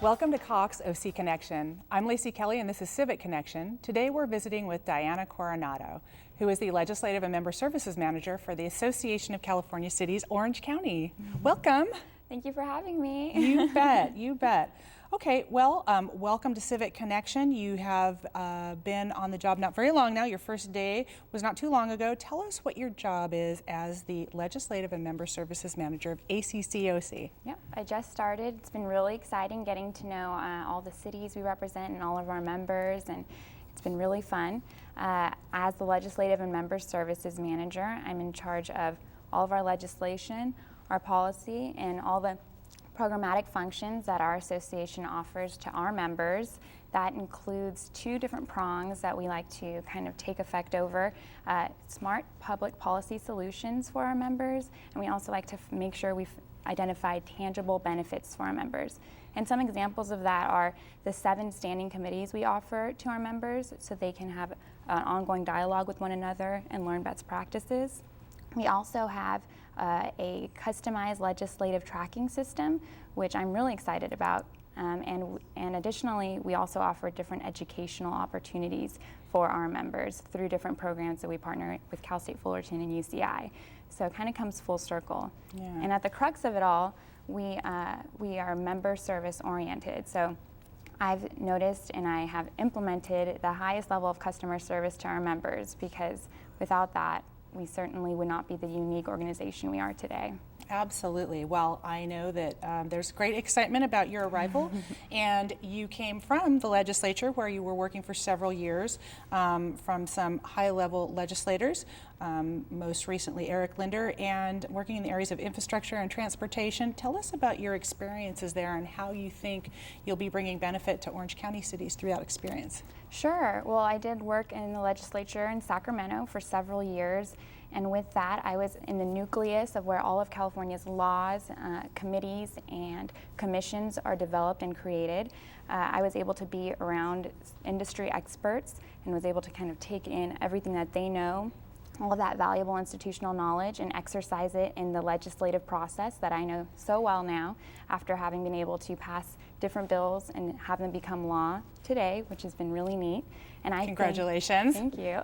Welcome to Cox OC Connection. I'm Lacey Kelly and this is Civic Connection. Today we're visiting with Diana Coronado, who is the Legislative and Member Services Manager for the Association of California Cities, Orange County. Welcome. Thank you for having me. You bet, you bet. Okay, well, welcome to Civic Connection. You have been on the job not very long now. Your first day was not too long ago. Tell us what your job is as the Legislative and Member Services Manager of ACCOC. Yeah, I just started. It's been really exciting getting to know all the cities we represent and all of our members, and it's been really fun. As the Legislative and Member Services Manager, I'm in charge of all of our legislation, our policy, and all the programmatic functions that our association offers to our members. That includes two different prongs that we like to kind of take effect over. Smart public policy solutions for our members, and we also like to make sure we've identified tangible benefits for our members. And some examples of that are the 7 standing committees we offer to our members so they can have an ongoing dialogue with one another and learn best practices. We also have a customized legislative tracking system, which I'm really excited about. And additionally, we also offer different educational opportunities for our members through different programs that we partner with Cal State Fullerton and UCI. So it kind of comes full circle. Yeah. And at the crux of it all, we are member service oriented. So I've noticed and I have implemented the highest level of customer service to our members, because without that, we certainly would not be the unique organization we are today. Absolutely. Well, I know that there's great excitement about your arrival, and you came from the legislature where you were working for several years from some high-level legislators, most recently Eric Linder, and working in the areas of infrastructure and transportation. Tell us about your experiences there and how you think you'll be bringing benefit to Orange County cities through that experience. Sure. Well, I did work in the legislature in Sacramento for several years. And with that, I was in the nucleus of where all of California's laws, committees, and commissions are developed and created. I was able to be around industry experts and was able to kind of take in everything that they know, all of that valuable institutional knowledge, and exercise it in the legislative process that I know so well now after having been able to pass different bills and have them become law today, which has been really neat. And I Congratulations. Thank you.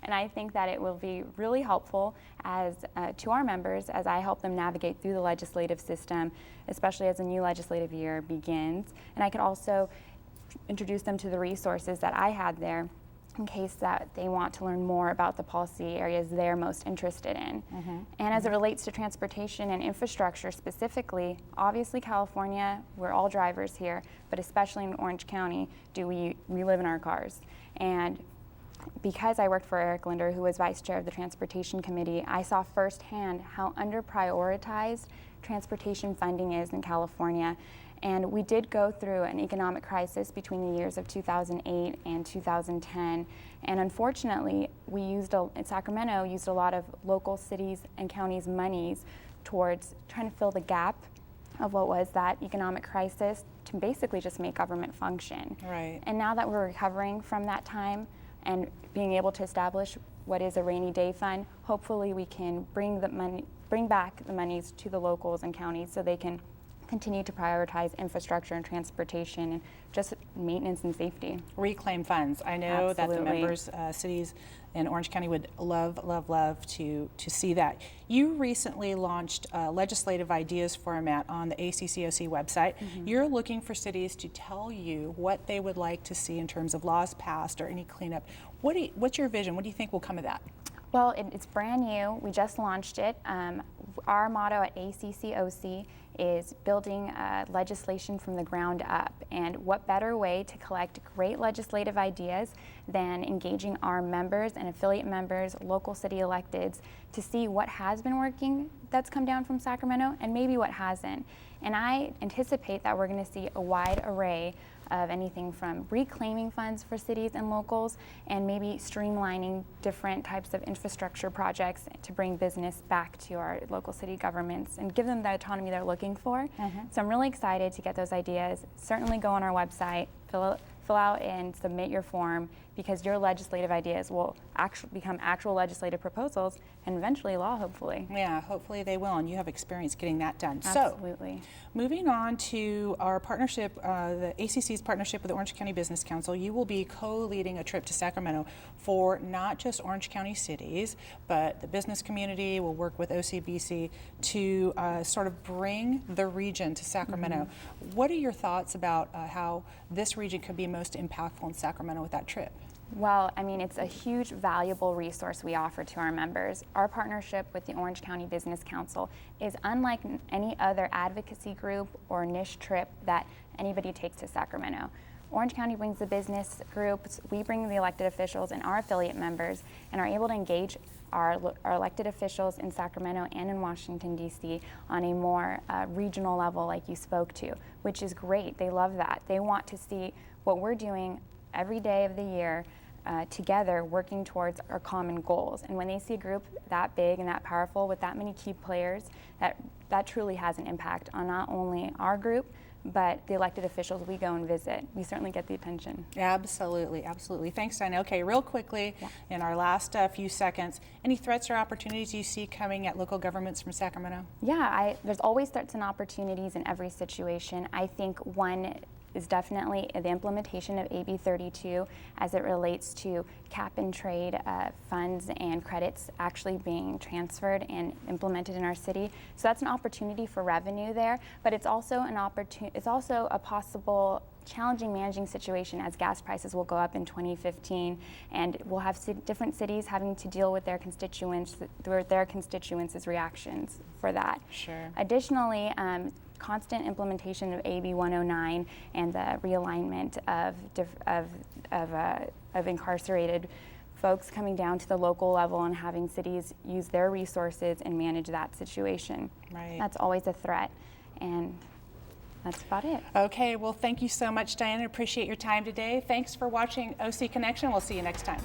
And I think that it will be really helpful as to our members as I help them navigate through the legislative system, especially as the new legislative year begins. And I could also introduce them to the resources that I had there in case that they want to learn more about the policy areas they're most interested in. And as it relates to transportation and infrastructure specifically, obviously California, we're all drivers here, but especially in Orange County, we live in our cars. And because I worked for Eric Linder, who was Vice Chair of the Transportation Committee, I saw firsthand how under-prioritized transportation funding is in California. And we did go through an economic crisis between the years of 2008 and 2010. And unfortunately, Sacramento used a lot of local cities and counties' monies towards trying to fill the gap of what was that economic crisis to basically just make government function. Right. And now that we're recovering from that time and being able to establish what is a rainy day fund, hopefully we can bring back the monies to the locals and counties so they can continue to prioritize infrastructure and transportation and just maintenance and safety. Reclaim funds. I know Absolutely. that the members, cities in Orange County would love, love, love to see that. You recently launched a legislative ideas format on the ACCOC website. You're looking for cities to tell you what they would like to see in terms of laws passed or any cleanup. What's your vision? What do you think will come of that? Well, it's brand new. We just launched it. Our motto at ACCOC is building legislation from the ground up. And what better way to collect great legislative ideas than engaging our members and affiliate members, local city electeds, to see what has been working that's come down from Sacramento and maybe what hasn't. And I anticipate that we're going to see a wide array of anything from reclaiming funds for cities and locals and maybe streamlining different types of infrastructure projects to bring business back to our local city governments and give them the autonomy they're looking for. So I'm really excited to get those ideas. Certainly go on our website, fill fill out and submit your form, because your legislative ideas will become actual legislative proposals and eventually law, hopefully. Yeah, hopefully they will, and you have experience getting that done. Absolutely. So, moving on to our partnership, the ACC's partnership with the Orange County Business Council, you will be co-leading a trip to Sacramento for not just Orange County cities, but the business community. Will work with OCBC to sort of bring the region to Sacramento. What are your thoughts about how this region could be most impactful in Sacramento with that trip? Well, I mean, it's a huge, valuable resource we offer to our members. Our partnership with the Orange County Business Council is unlike any other advocacy group or niche trip that anybody takes to Sacramento. Orange County brings the business groups, we bring the elected officials and our affiliate members, and are able to engage our elected officials in Sacramento and in Washington, D.C. on a more regional level, like you spoke to, which is great. They love that. They want to see what we're doing every day of the year together, working towards our common goals. And when they see a group that big and that powerful with that many key players, that truly has an impact on not only our group, but the elected officials we go and visit. We certainly get the attention. Absolutely, absolutely. Thanks, Dinah. Okay, real quickly, in our last few seconds, any threats or opportunities you see coming at local governments from Sacramento? Yeah, there's always threats and opportunities in every situation. I think one is definitely the implementation of AB 32 as it relates to cap and trade funds and credits actually being transferred and implemented in our city. So that's an opportunity for revenue there, but it's also it's also a possible challenging managing situation, as gas prices will go up in 2015, and we'll have different cities having to deal with their constituents' reactions for that. Sure. Additionally, constant implementation of AB 109 and the realignment of incarcerated folks coming down to the local level and having cities use their resources and manage that situation. Right. That's always a threat, and that's about it. Okay, well, thank you so much, Diana. Appreciate your time today. Thanks for watching OC Connection. We'll see you next time.